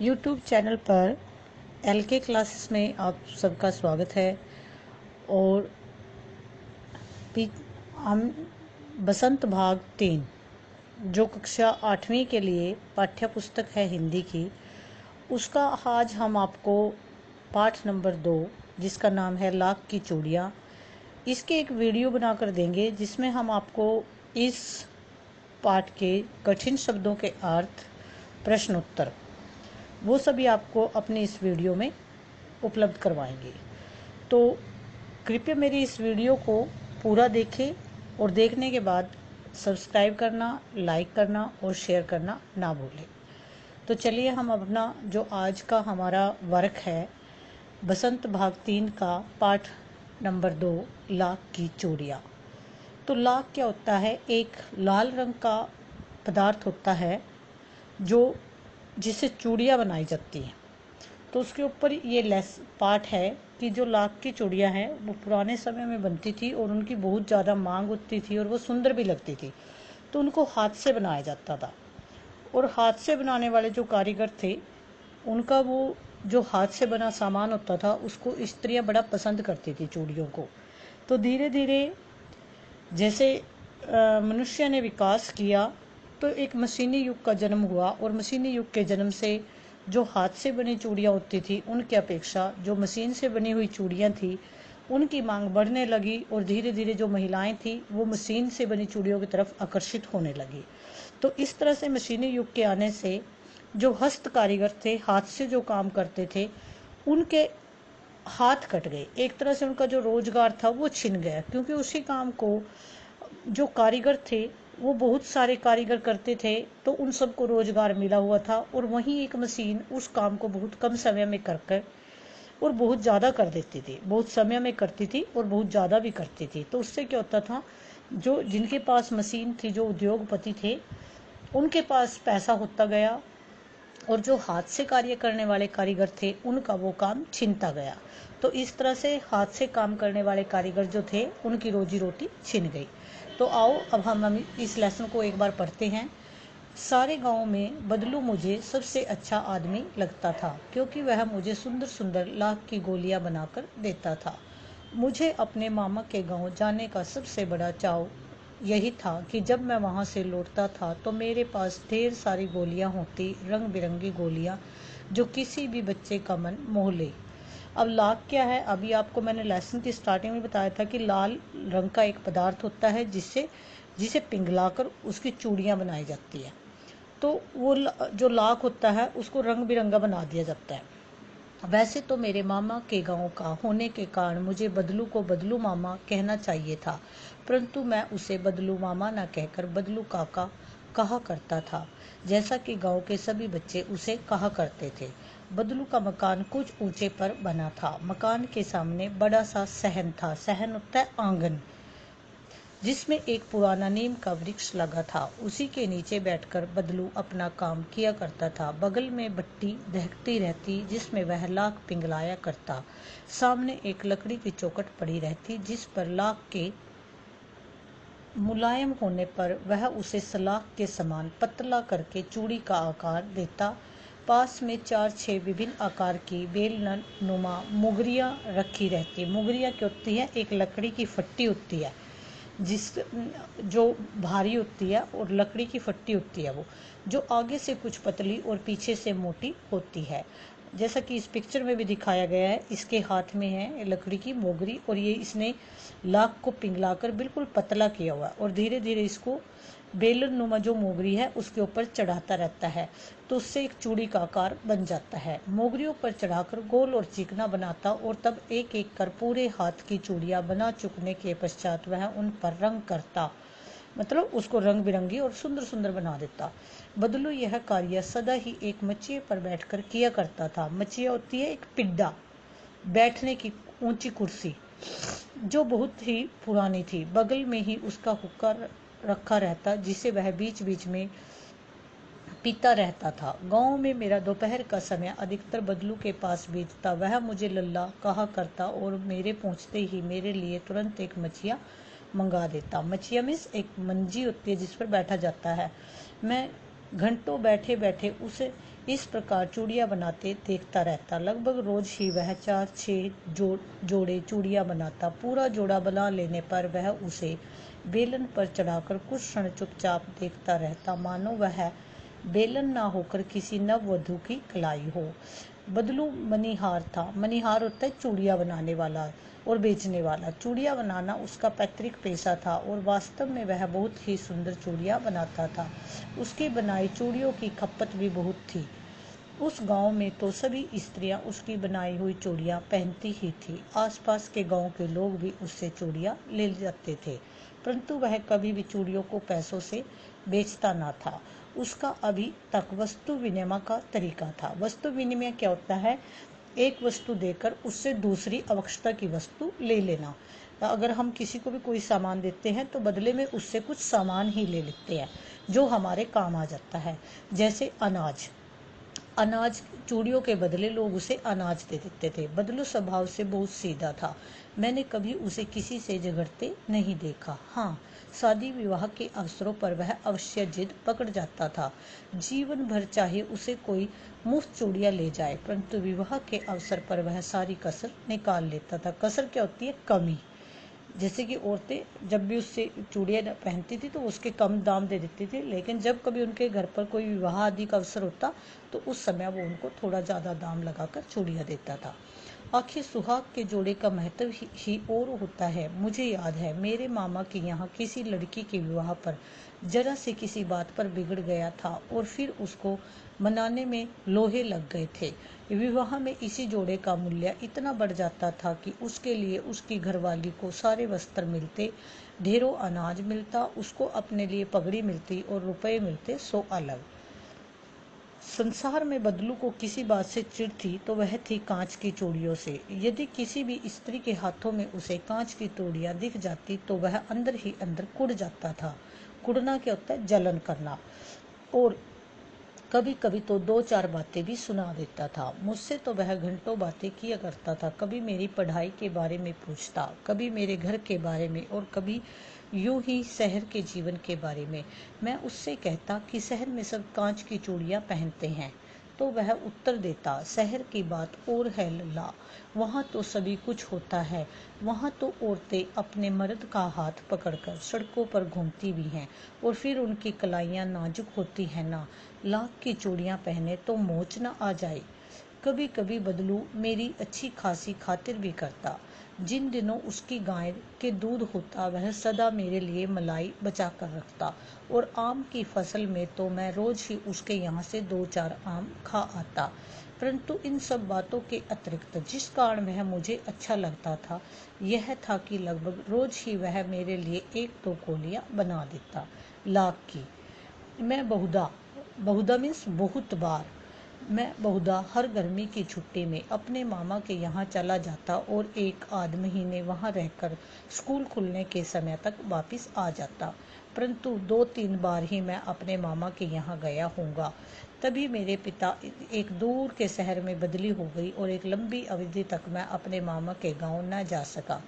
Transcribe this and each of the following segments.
YouTube channel पर LK classes में आप सबका स्वागत है। और हम बसंत भाग 3 जो कक्षा 8वीं के लिए पाठ्य पुस्तक है हिंदी की, उसका आज हम आपको पाठ नंबर 2 जिसका नाम है लाख की चूड़ियाँ, इसके एक वीडियो बनाकर देंगे जिसमें हम आपको इस पाठ के कठिन शब्दों के अर्थ, प्रश्न उत्तर वो सभी आपको अपने इस वीडियो में उपलब्ध करवाएंगे। तो कृपया मेरी इस वीडियो को पूरा देखें और देखने के बाद सब्सक्राइब करना, लाइक करना और शेयर करना ना भूलें। तो चलिए हम अपना जो आज का हमारा वर्क है बसंत भाग 3 का पाठ नंबर 2 लाख की चूड़ियाँ। तो लाख क्या होता है? एक लाल रंग का पदार्थ होता है जो जिससे चूड़ियाँ बनाई जाती हैं। तो उसके ऊपर ये लेस पार्ट है कि जो लाख की चूड़ियाँ हैं वो पुराने समय में बनती थी और उनकी बहुत ज़्यादा मांग होती थी और वो सुंदर भी लगती थी। तो उनको हाथ से बनाया जाता था और हाथ से बनाने वाले जो कारीगर थे उनका वो जो हाथ से बना सामान होता था उसको स्त्रियाँ बड़ा पसंद करती थी चूड़ियों को। तो धीरे धीरे जैसे मनुष्य ने विकास किया तो एक मशीनी युग का जन्म हुआ और मशीनी युग के जन्म से जो हाथ से बनी चूड़ियाँ होती थी उनकी अपेक्षा जो मशीन से बनी हुई चूड़ियाँ थी उनकी मांग बढ़ने लगी और धीरे धीरे जो महिलाएं थी वो मशीन से बनी चूड़ियों की तरफ आकर्षित होने लगी। तो इस तरह से मशीनी युग के आने से जो हस्त कारीगर थे, हाथ से जो काम करते थे, उनके हाथ कट गए। एक तरह से उनका जो रोजगार था वो छिन गया, क्योंकि उसी काम को जो कारीगर थे वो बहुत सारे कारीगर करते थे तो उन सबको रोजगार मिला हुआ था और वहीं एक मशीन उस काम को बहुत कम समय में कर और बहुत ज़्यादा कर देती थी, बहुत समय में करती थी और बहुत ज़्यादा भी करती थी। तो उससे क्या होता था, जो जिनके पास मशीन थी, जो उद्योगपति थे, उनके पास पैसा होता गया और जो हाथ से कार्य करने वाले कारीगर थे उनका वो काम छिनता गया। तो इस तरह से हाथ से काम करने वाले कारीगर जो थे उनकी रोजी रोटी छिन गई। तो आओ अब हम इस लेसन को एक बार पढ़ते हैं। सारे गांव में बदलू मुझे सबसे अच्छा आदमी लगता था, क्योंकि वह मुझे सुंदर सुंदर लाख की गोलियां बनाकर देता था। मुझे अपने मामा के गांव जाने का सबसे बड़ा चाव यही था कि जब मैं वहां से लौटता था तो मेरे पास ढेर सारी गोलियां होती, रंग बिरंगी गोलियां जो किसी भी बच्चे का मन मोह ले। अब लाख क्या है? अभी आपको मैंने लेसन की स्टार्टिंग में बताया था कि लाल रंग का एक पदार्थ होता है जिससे जिसे पिघलाकर उसकी चूड़ियाँ बनाई जाती है। तो वो जो लाख होता है उसको रंग बिरंगा बना दिया जाता है। वैसे तो मेरे मामा के गांव का होने के कारण मुझे बदलू को बदलू मामा कहना चाहिए था, परंतु मैं उसे बदलू मामा न कहकर बदलू काका कहा करता था, जैसा कि गांव के सभी बच्चे उसे कहा करते थे। बदलू का मकान कुछ ऊंचे पर बना था। मकान के सामने बड़ा सा सहन था। सहन होता है आंगन, जिसमें एक पुराना नीम का वृक्ष लगा था। उसी के नीचे बैठकर बदलू अपना काम किया करता था। बगल में भट्टी दहकती रहती जिसमें वह लाख पिघलाया करता। सामने एक लकड़ी की चौखट पड़ी रहती जिस पर लाख के मुलायम होने पर वह उसे सलाख के समान पतला करके चूड़ी का आकार देता। पास में 4-6 विभिन्न आकार की बेलन नुमा मुगरियाँ रखी रहती। मुगरियाँ क्या होती है? एक लकड़ी की फट्टी होती है जिस जो भारी होती है और लकड़ी की फट्टी होती है वो, जो आगे से कुछ पतली और पीछे से मोटी होती है। जैसा कि इस पिक्चर में भी दिखाया गया है, इसके हाथ में है लकड़ी की मोगरी और ये इसने लाख को पिघलाकर बिल्कुल पतला किया हुआ है और धीरे धीरे इसको बेलन नुमा जो मोगरी है उसके ऊपर चढ़ाता रहता है, तो उससे एक चूड़ी का आकार बन जाता है। मोगरियों पर चढ़ाकर गोल और चिकना बनाता और तब एक एक कर पूरे हाथ की चूड़ियाँ बना चुकने के पश्चात वह उन पर रंग करता, मतलब उसको रंग बिरंगी और सुंदर सुंदर बना देता। बदलू यह कार्य सदा ही एक मचिए पर बैठकर किया करता था। मचिया होती है एक पिड्डा, बैठने की ऊंची कुर्सी जो बहुत ही पुरानी थी। बगल में ही उसका हुक्का रखा रहता जिसे वह बीच बीच में पीता रहता था। गांव में मेरा दोपहर का समय अधिकतर बदलू के पास बीतता। वह मुझे लल्ला कहा करता और मेरे पहुंचते ही मेरे लिए तुरंत एक मछिया मंगा देता। मछिया मीन्स एक मंजी होती है जिस पर बैठा जाता है। मैं घंटों बैठे बैठे उसे इस प्रकार चूड़ियाँ बनाते देखता रहता। लगभग रोज ही वह 4-6 जोड़े चूड़ियाँ बनाता। पूरा जोड़ा बना लेने पर वह उसे बेलन पर चढ़ाकर कुछ क्षण चुपचाप देखता रहता, मानो वह बेलन ना होकर किसी नववधू की कलाई हो। बदलू मनिहार था। मनिहार होता है चूड़ियाँ बनाने वाला और बेचने वाला। चूड़ियाँ बनाना उसका पैतृक पेशा था और वास्तव में वह बहुत ही सुंदर चूड़ियाँ बनाता था। उसकी बनाई चूड़ियों की खपत भी बहुत थी। उस गांव में तो सभी स्त्रियां उसकी बनाई हुई चूड़ियां पहनती ही थी। आसपास के गांव के लोग भी उससे चूड़ियां ले जाते थे, परंतु वह कभी भी चूड़ियों को पैसों से बेचता ना था। उसका अभी तक वस्तु विनिमय का तरीका था। वस्तु विनिमय क्या होता है? एक वस्तु देकर उससे दूसरी आवश्यकता की वस्तु ले लेना। अगर हम किसी को भी कोई सामान देते हैं तो बदले में उससे कुछ सामान ही ले लेते हैं जो हमारे काम आ जाता है। जैसे अनाज चूड़ियों के बदले लोग उसे अनाज दे देते थे। बदलू स्वभाव से बहुत सीधा था। मैंने कभी उसे किसी से झगड़ते नहीं देखा। हाँ, शादी विवाह के अवसरों पर वह अवश्य जिद पकड़ जाता था। जीवन भर चाहे उसे कोई मुफ्त चूड़ियां ले जाए, परंतु विवाह के अवसर पर वह सारी कसर निकाल लेता था। कसर क्या होती है? कमी। जैसे कि औरतें जब भी उससे चूड़ियाँ पहनती थी तो उसके कम दाम दे देती थी, लेकिन जब कभी उनके घर पर कोई विवाह आदि का अवसर होता तो उस समय वो उनको थोड़ा ज़्यादा दाम लगाकर चूड़ियाँ देता था। आखिर सुहाग के जोड़े का महत्व ही और होता है। मुझे याद है मेरे मामा के यहाँ किसी लड़की के विवाह पर जरा से किसी बात पर बिगड़ गया था और फिर उसको मनाने में लोहे लग गए थे। विवाह में इसी जोड़े का मूल्य इतना बढ़ जाता था कि उसके लिए उसकी घरवाली को सारे वस्त्र मिलते, ढेरों अनाज मिलता, उसको अपने लिए पगड़ी मिलती और रुपए मिलते 100 अलग। संसार में बदलू को किसी बात से चिढ़ थी तो वह थी कांच की चूड़ियों से। यदि किसी भी स्त्री के हाथों में उसे कांच की चूड़ियां दिख जाती तो वह अंदर ही अंदर कुढ़ जाता था। कुढ़ना क्या होता है? जलन करना। और कभी कभी तो 2-4 बातें भी सुना देता था। मुझसे तो वह घंटों बातें किया करता था। कभी मेरी पढ़ाई के बारे में पूछता, कभी मेरे घर के बारे में और कभी यूं ही शहर के जीवन के बारे में। मैं उससे कहता कि शहर में सब कांच की चूड़ियां पहनते हैं, तो वह उत्तर देता, शहर की बात और है लल्ला, वहाँ तो सभी कुछ होता है। वहाँ तो औरतें अपने मर्द का हाथ पकड़कर सड़कों पर घूमती भी हैं और फिर उनकी कलाइयाँ नाजुक होती हैं ना। लाख की चूड़ियाँ पहने तो मोच न आ जाए। कभी कभी बदलू मेरी अच्छी खासी खातिर भी करता। जिन दिनों उसकी गाय के दूध होता वह सदा मेरे लिए मलाई बचा कर रखता, और आम की फसल में तो मैं रोज ही उसके यहाँ से 2-4 आम खा आता। परंतु इन सब बातों के अतिरिक्त जिस कारण वह मुझे अच्छा लगता था यह था कि लगभग रोज ही वह मेरे लिए 1-2 कोलियाँ बना देता, लाख की। मैं बहुधा मीन्स बहुत बार मैं बहुधा हर गर्मी की छुट्टी में अपने मामा के यहाँ चला जाता और 1 आध महीने वहाँ रहकर स्कूल खुलने के समय तक वापस आ जाता। परंतु 2-3 बार ही मैं अपने मामा के यहाँ गया होऊंगा। तभी मेरे पिता एक दूर के शहर में बदली हो गई और एक लंबी अवधि तक मैं अपने मामा के गाँव न जा सका।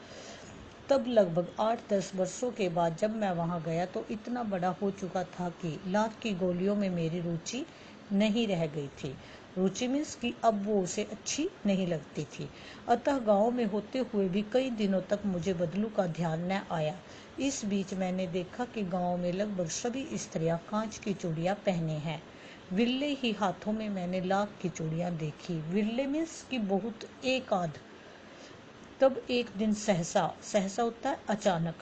तब लगभग 8-10 वर्षों के बाद जब मैं वहां गया तो इतना बड़ा हो चुका था कि लाख की गोलियों में मेरी रुचि नहीं रह गई थी। रुचि मीन्स कि अब वो उसे अच्छी नहीं लगती थी। अतः गांव में होते हुए भी कई दिनों तक मुझे बदलू का ध्यान न आया। इस बीच मैंने देखा कि गांव में लगभग सभी स्त्रियां कांच की चूड़ियां पहने हैं। विरले ही हाथों में मैंने लाख की चूड़ियां देखी। विरले मीन्स कि बहुत एक आध। तब एक दिन सहसा होता है अचानक,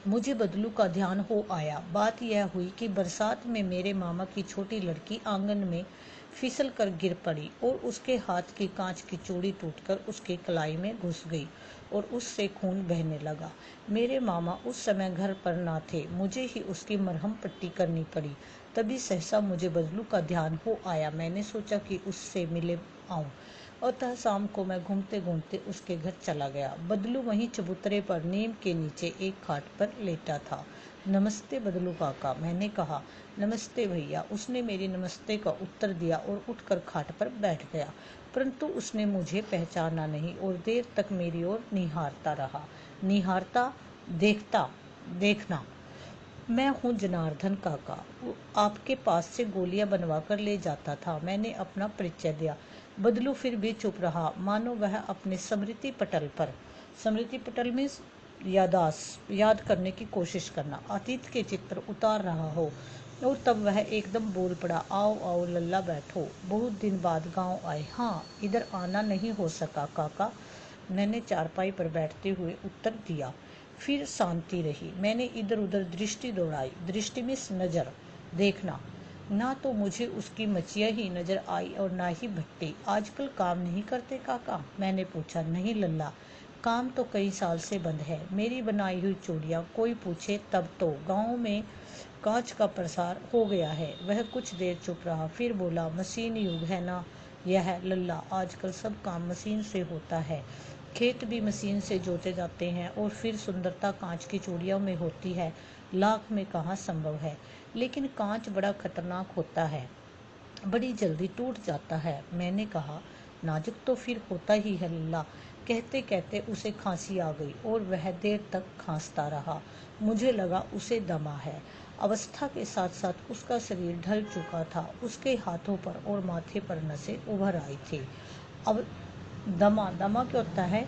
मुझे बदलू का ध्यान हो आया। बात यह हुई कि बरसात में मेरे मामा की छोटी लड़की आंगन में फिसल कर गिर पड़ी और उसके हाथ की कांच की चूड़ी टूटकर उसकी कलाई में घुस गई और उससे खून बहने लगा। मेरे मामा उस समय घर पर ना थे, मुझे ही उसकी मरहम पट्टी करनी पड़ी। तभी सहसा मुझे बदलू का ध्यान हो आया। मैंने सोचा कि उससे मिले आऊं। अतः शाम को मैं घूमते घूमते उसके घर चला गया। बदलू वहीं चबूतरे पर नीम के नीचे एक खाट पर लेटा था। नमस्ते बदलू काका, मैंने कहा। नमस्ते भैया, उसने मेरी नमस्ते का उत्तर दिया और उठकर खाट पर बैठ गया। परंतु उसने मुझे पहचाना नहीं और देर तक मेरी ओर निहारता रहा। निहारता, देखना। मैं हूँ जनार्दन काका, वो आपके पास से गोलियां बनवा कर ले जाता था। मैंने अपना परिचय दिया। बदलू फिर भी चुप रहा, मानो वह अपने स्मृति पटल में याद करने की कोशिश करना, अतीत के चित्र उतार रहा हो। और तब वह एकदम बोल पड़ा, आओ आओ लल्ला, बैठो, बहुत दिन बाद गांव आए। हाँ, इधर आना नहीं हो सका काका, मैंने चारपाई पर बैठते हुए उत्तर दिया। फिर शांति रही। मैंने इधर उधर दृष्टि दौड़ाई। दृष्टि में नजर देखना, ना तो मुझे उसकी मचिया ही नजर आई और ना ही भट्टी। आजकल काम नहीं करते काका, मैंने पूछा। नहीं लल्ला, काम तो कई साल से बंद है। मेरी बनाई हुई चूड़ियाँ कोई पूछे तब तो गांव में कांच का प्रसार हो गया है। वह कुछ देर चुप रहा, फिर बोला, मशीन युग है ना यह लल्ला, आजकल सब काम मशीन से होता है। खेत भी मशीन से जोते जाते हैं और फिर सुंदरता कांच की चूड़ियों में होती है। लाख में कहाँ संभव है। लेकिन कांच बड़ा खतरनाक होता है, बड़ी जल्दी टूट जाता है। मैंने कहा, नाजुक तो फिर होता ही है लल्ला। कहते कहते उसे खांसी आ गई और वह देर तक खांसता रहा। मुझे लगा उसे दमा है। अवस्था के साथ साथ उसका शरीर ढल चुका था। उसके हाथों पर और माथे पर नसें उभर आई थी। अब दमा क्या होता है?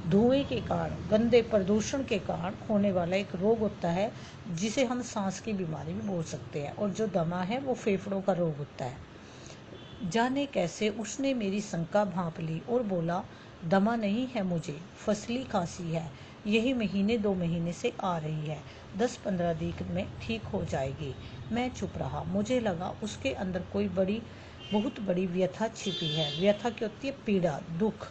धुएं के कारण, गंदे प्रदूषण के कारण होने वाला एक रोग होता है, जिसे हम सांस की बीमारी भी बोल सकते हैं। और जो दमा है वो फेफड़ों का रोग होता है। जाने कैसे उसने मेरी शंका भांप ली और बोला, दमा नहीं है मुझे, फसली खांसी है। यही महीने 2 महीने से आ रही है। 10-15 दिन में ठीक हो जाएगी। मैं चुप रहा। मुझे लगा उसके अंदर कोई बहुत बड़ी व्यथा छिपी है। व्यथा क्या होती है? पीड़ा, दुख।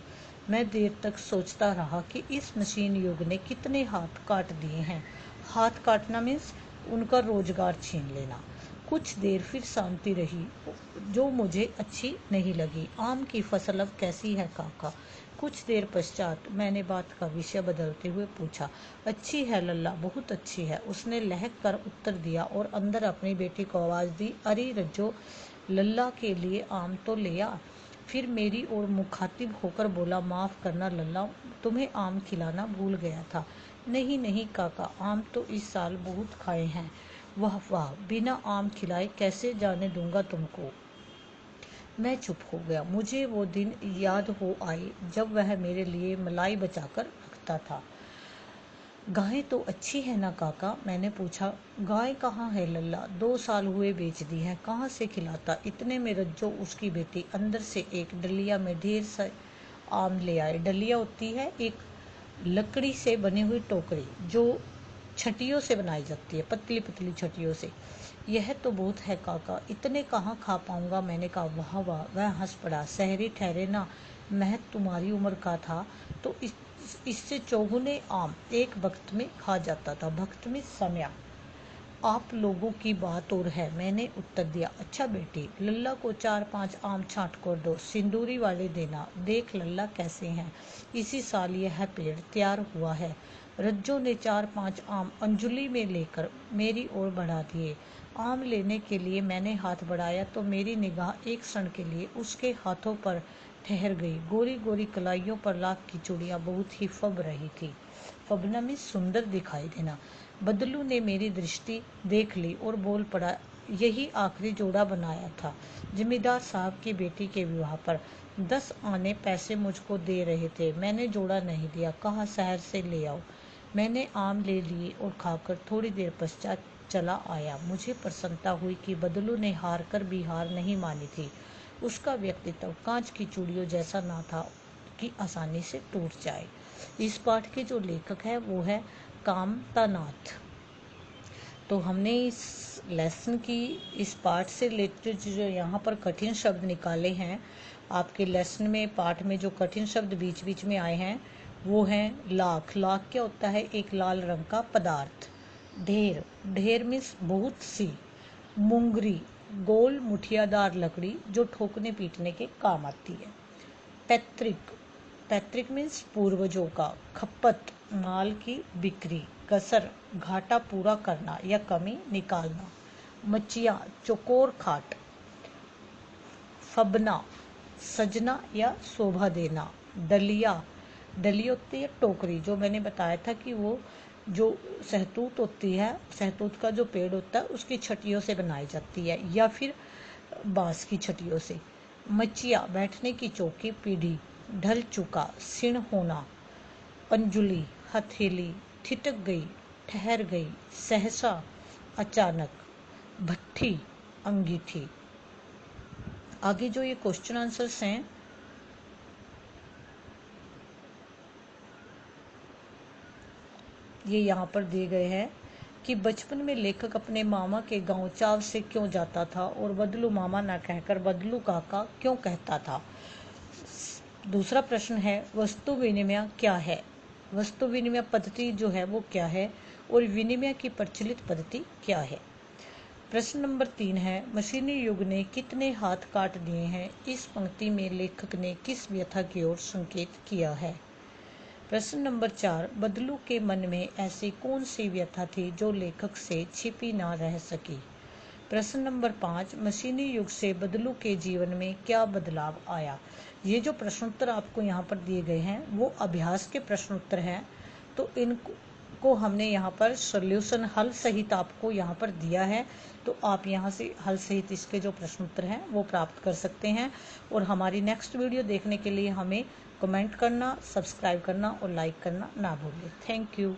मैं देर तक सोचता रहा कि इस मशीन युग ने कितने हाथ काट दिए हैं। हाथ काटना मीन्स उनका रोजगार छीन लेना। कुछ देर फिर शांति रही, जो मुझे अच्छी नहीं लगी। आम की फसल अब कैसी है काका? कुछ देर पश्चात मैंने बात का विषय बदलते हुए पूछा। अच्छी है लल्ला, बहुत अच्छी है, उसने लहक कर उत्तर दिया और अंदर अपनी बेटी को आवाज दी, अरे रज्जो, लल्ला के लिए आम तो ले आ। फिर मेरी ओर मुखातिब होकर बोला, माफ करना लल्ला, तुम्हें आम खिलाना भूल गया था। नहीं नहीं काका, आम तो इस साल बहुत खाए हैं। वाह वाह, बिना आम खिलाए कैसे जाने दूंगा तुमको। मैं चुप हो गया। मुझे वो दिन याद हो आए जब वह मेरे लिए मलाई बचाकर रखता था। गाय तो अच्छी है ना काका, मैंने पूछा। गाय कहाँ है लल्ला, 2 साल हुए बेच दी है, कहाँ से खिलाता। इतने में रज्जो उसकी बेटी अंदर से एक डलिया में ढेर से आम ले आए। डलिया होती है एक लकड़ी से बनी हुई टोकरी, जो छटियों से बनाई जाती है, पतली पतली छटियों से। यह तो बहुत है काका, इतने कहाँ खा पाऊंगा। मैंने कहा। वाह वाह, वह हंस पड़ा। शहरी ठहरे ना, मैं तुम्हारी उम्र का था तो इससे चौगुने आम एक वक्त में खा जाता था। वक्त में समय, आप लोगों की बात और है, मैंने उत्तर दिया। अच्छा बेटी, लल्ला को 4-5 आम छांट कर दो, सिंदूरी वाले देना। देख लल्ला कैसे हैं, इसी साल यह पेड़ तैयार हुआ है। रज्जो ने 4-5 आम अंजुली में लेकर मेरी ओर बढ़ा दिए। आम लेने के लिए मैंने हाथ बढ़ाया तो मेरी निगाह एक क्षण के लिए उसके हाथों पर ठहर गई। गोरी गोरी कलाइयों पर लाख की चूड़ियां बहुत ही फब रही थी। फबना में सुंदर दिखाई देना। बदलू ने मेरी दृष्टि देख ली और बोल पड़ा, यही आखिरी जोड़ा बनाया था जमींदार साहब की बेटी के विवाह पर। 10 आने पैसे मुझको दे रहे थे, मैंने जोड़ा नहीं दिया, कहा शहर से ले आओ। मैंने आम ले लिए और खाकर थोड़ी देर पश्चात चला आया। मुझे प्रसन्नता हुई कि बदलू ने हार कर भी हार नहीं मानी थी। उसका व्यक्तित्व कांच की चूड़ियों जैसा ना था कि आसानी से टूट जाए। इस पाठ के जो लेखक है वो है कामतानाथ। तो हमने इस लेसन की, इस पाठ से रिलेटेड जो यहाँ पर कठिन शब्द निकाले हैं, आपके लेसन में, पाठ में जो कठिन शब्द बीच बीच में आए हैं वो हैं लाख। लाख क्या होता है? एक लाल रंग का पदार्थ। ढेर, ढेर मीन्स बहुत सी। मुंगरी, गोल मुठियादार लकड़ी जो ठोकने पीटने के काम आती है। पैतृक, पैतृक मीन्स पूर्वजों का। खपत, माल की बिक्री। कसर, घाटा पूरा करना या कमी निकालना। मचिया, चौकोर खाट। फबना, सजना या शोभा देना। डलिया, डली होती है टोकरी, जो मैंने बताया था कि वो जो सहतूत होती है, सहतूत का जो पेड़ होता है उसकी छटियों से बनाई जाती है या फिर बांस की छटियों से। मचिया बैठने की चौकी, पीढ़ी, ढल चुका, सिण होना, अंजुली, हथेली, ठिठक गई, ठहर गई, सहसा, अचानक, भट्ठी, अंगीठी। आगे जो ये क्वेश्चन आंसर्स हैं, ये यहाँ पर दिए गए हैं कि बचपन में लेखक अपने मामा के गांव चाव से क्यों जाता था और बदलू मामा ना कहकर बदलू काका क्यों कहता था। दूसरा प्रश्न है वस्तु विनिमय क्या है। वस्तु विनिमय पद्धति जो है वो क्या है और विनिमय की प्रचलित पद्धति क्या है। प्रश्न नंबर 3 है मशीनी युग ने कितने हाथ काट दिए हैं, इस पंक्ति में लेखक ने किस व्यथा की ओर संकेत किया है। प्रश्न नंबर 4 बदलू के मन में ऐसी कौन सी व्यथा थी जो लेखक से छिपी ना रह सकी। प्रश्न नंबर 5 मशीनी युग से बदलू के जीवन में क्या बदलाव आया। ये जो प्रश्नोत्तर आपको यहाँ पर दिए गए हैं वो अभ्यास के प्रश्नोत्तर हैं, तो इनको हमने यहाँ पर सॉल्यूशन हल सहित आपको यहाँ पर दिया है, तो आप यहाँ से हल सहित इसके जो प्रश्नोत्तर हैं वो प्राप्त कर सकते हैं। और हमारी नेक्स्ट वीडियो देखने के लिए हमें कमेंट करना, सब्सक्राइब करना और लाइक करना ना भूलें। Thank you.